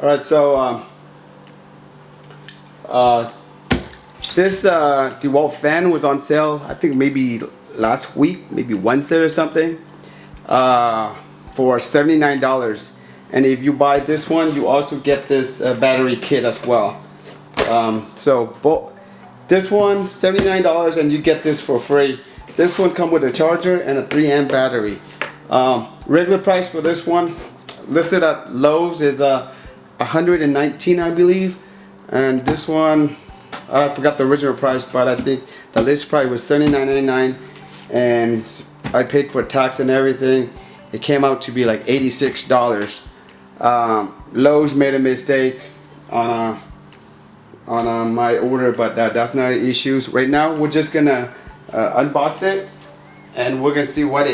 Alright, so this Dewalt fan was on sale, I think maybe last week, maybe Wednesday or something, for $79. And if you buy this one, you also get this battery kit as well. This one $79 and you get this for free. This one comes with a charger and a 3 amp battery. Regular price for this one listed at Lowe's is $119, I believe, and this one I forgot the original price, but I think the list price was $79.99, and I paid for tax and everything. It came out to be like $86. Lowe's made a mistake on my order, but that's not an issue. Right now we're just gonna unbox it, and we're gonna see what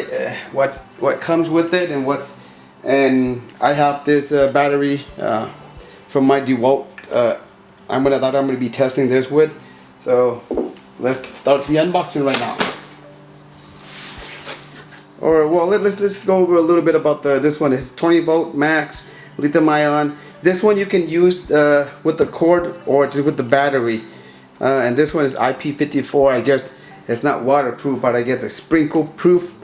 comes with it and I have this battery from my Dewalt. I'm gonna be testing this with. So let's start the unboxing right now. Or well, let's go over a little bit about this one. It's 20 volt max lithium ion. This one you can use with the cord or just with the battery. And this one is IP54. I guess it's not waterproof, but I guess it's sprinkle proof.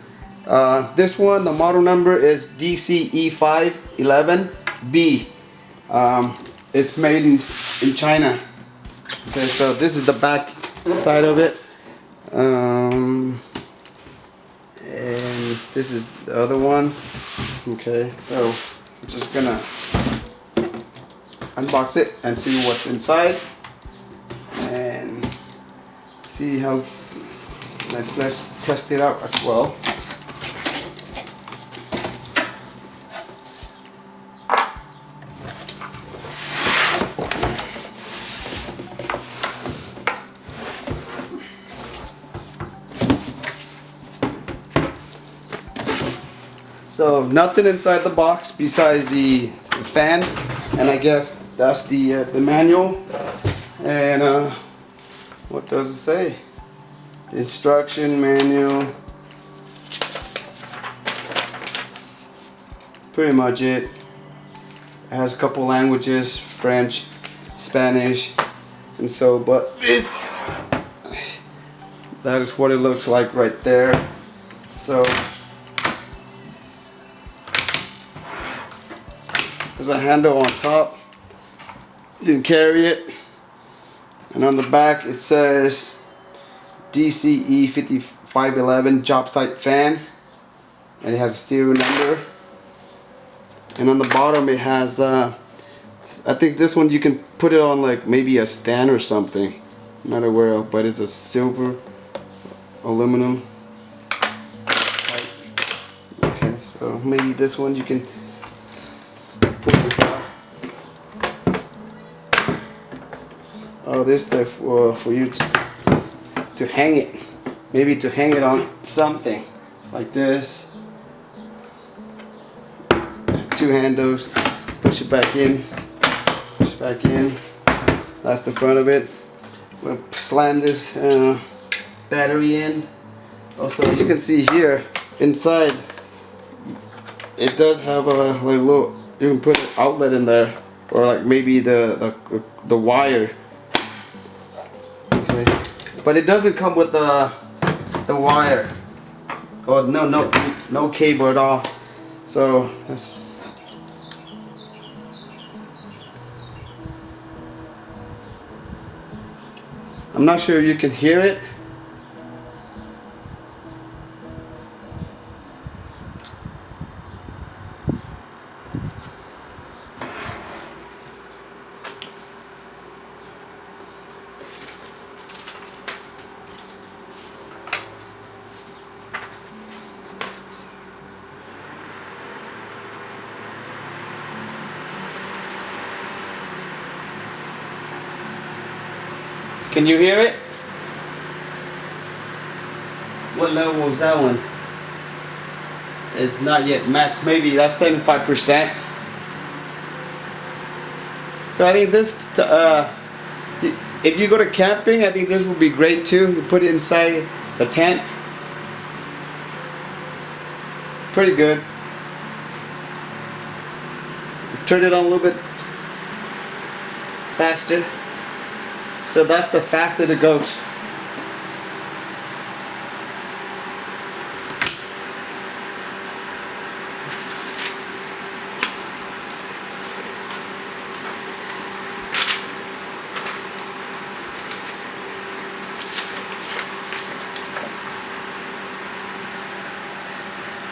This one, the model number is DCE511B. It's made in China. Okay, so this is the back side of it. And this is the other one. Okay, so I'm just gonna unbox it and see what's inside and see how. Let's test it out as well. So nothing inside the box besides the fan, and I guess that's the manual. And what does it say? The instruction manual. Pretty much it. It has a couple languages: French, Spanish, and so. But that is what it looks like right there. So. There's a handle on top, you can carry it, and on the back it says DCE511 Jobsite fan, and it has a serial number. And on the bottom it has I think this one you can put it on like maybe a stand or something, I'm not aware of, but it's a silver aluminum. Okay, so maybe this one you can pull this out. Oh, this stuff for you to hang it, maybe to hang it on something like this. Two handles, push it back in, push it back in. That's the front of it. We'll slam this battery in. Also, you can see here inside it does have a like little. You can put an outlet in there, or like maybe the wire. Okay, but it doesn't come with the wire. Oh no cable at all. So that's. I'm not sure if you can hear it. Can you hear it? What level was that one? It's not yet max, maybe that's 75%. So I think this, if you go to camping, I think this would be great too. You put it inside the tent. Pretty good. Turn it on a little bit faster. So that's the faster it goes.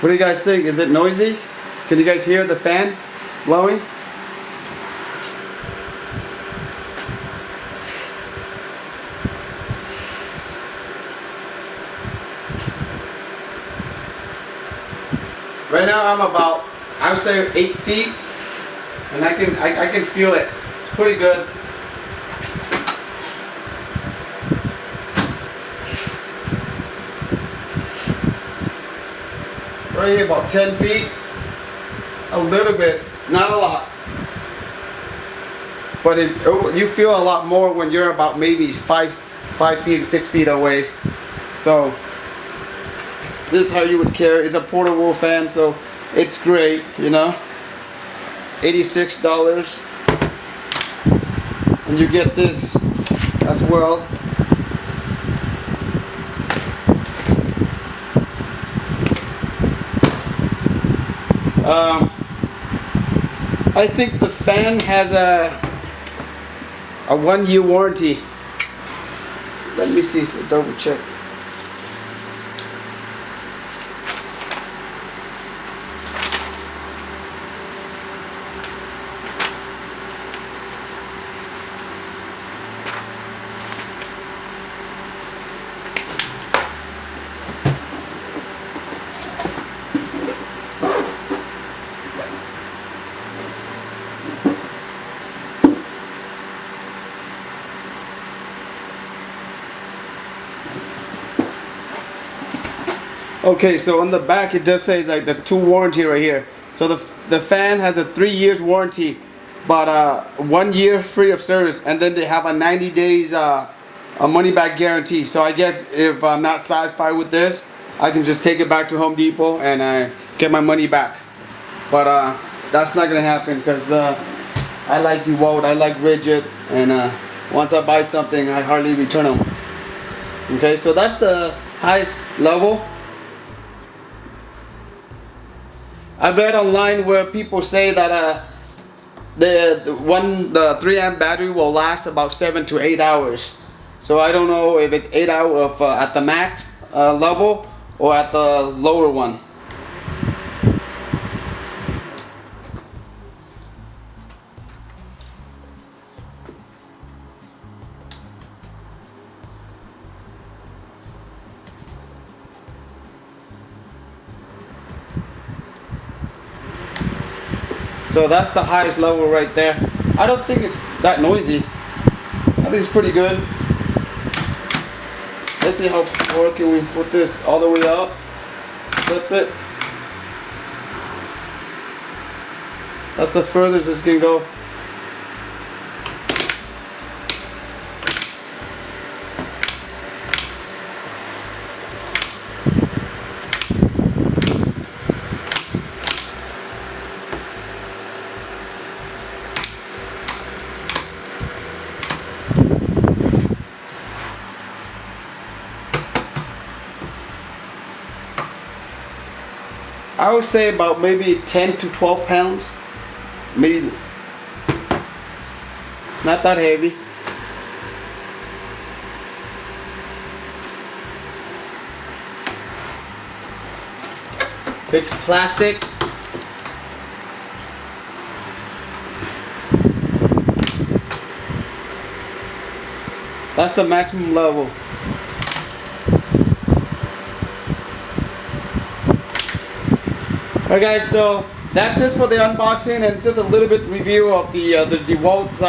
What do you guys think? Is it noisy? Can you guys hear the fan blowing? Right now I'm about, I would say 8 feet, and I can feel it. It's pretty good. Right here about 10 feet. A little bit, not a lot. But you feel a lot more when you're about maybe 5 feet, 6 feet away. So this is how you would carry. It's a portable fan, so it's great, you know. $86, and you get this as well. I think the fan has a 1-year warranty. Let me see, double check. Okay, so on the back it does say like the 2 warranty right here. So the fan has a 3 years warranty, but 1 year free of service, and then they have a 90 days a money back guarantee. So I guess if I'm not satisfied with this, I can just take it back to Home Depot and get my money back. But that's not gonna happen because I like Dewalt, I like rigid, and once I buy something, I hardly return them. Okay, so that's the highest level. I read online where people say that the 3 amp battery will last about 7 to 8 hours. So I don't know if it's 8 hours at the max level or at the lower one. So that's the highest level right there. I don't think it's that noisy. I think it's pretty good. Let's see how far can we put this all the way up. Flip it. That's the furthest this can go. I would say about maybe 10 to 12 pounds. Maybe not that heavy. It's plastic. That's the maximum level. Alright guys, so that's it for the unboxing and just a little bit review of the Dewalt.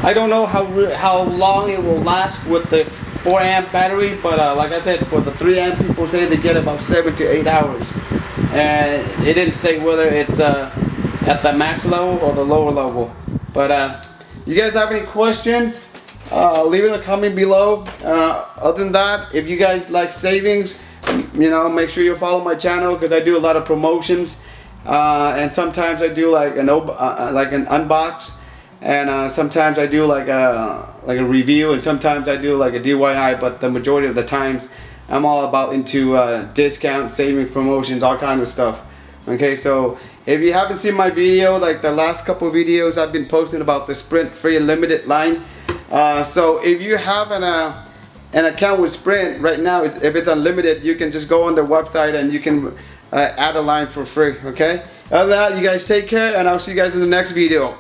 I don't know how long it will last with the 4 amp battery, but like I said, for the 3 amp, people say they get about 7 to 8 hours. And it didn't state whether it's at the max level or the lower level. But you guys have any questions, leave it in a comment below. Other than that, if you guys like savings, you know, make sure you follow my channel because I do a lot of promotions, and sometimes I do like an unbox, and sometimes I do like a review, and sometimes I do like a DIY. But the majority of the times, I'm all about into discounts, savings, promotions, all kind of stuff. Okay, so if you haven't seen my video, like the last couple of videos I've been posting about the Sprint Free Unlimited line. So if you have an account with Sprint right now, if it's unlimited, you can just go on their website and you can add a line for free. Okay, other than that, you guys take care, and I'll see you guys in the next video.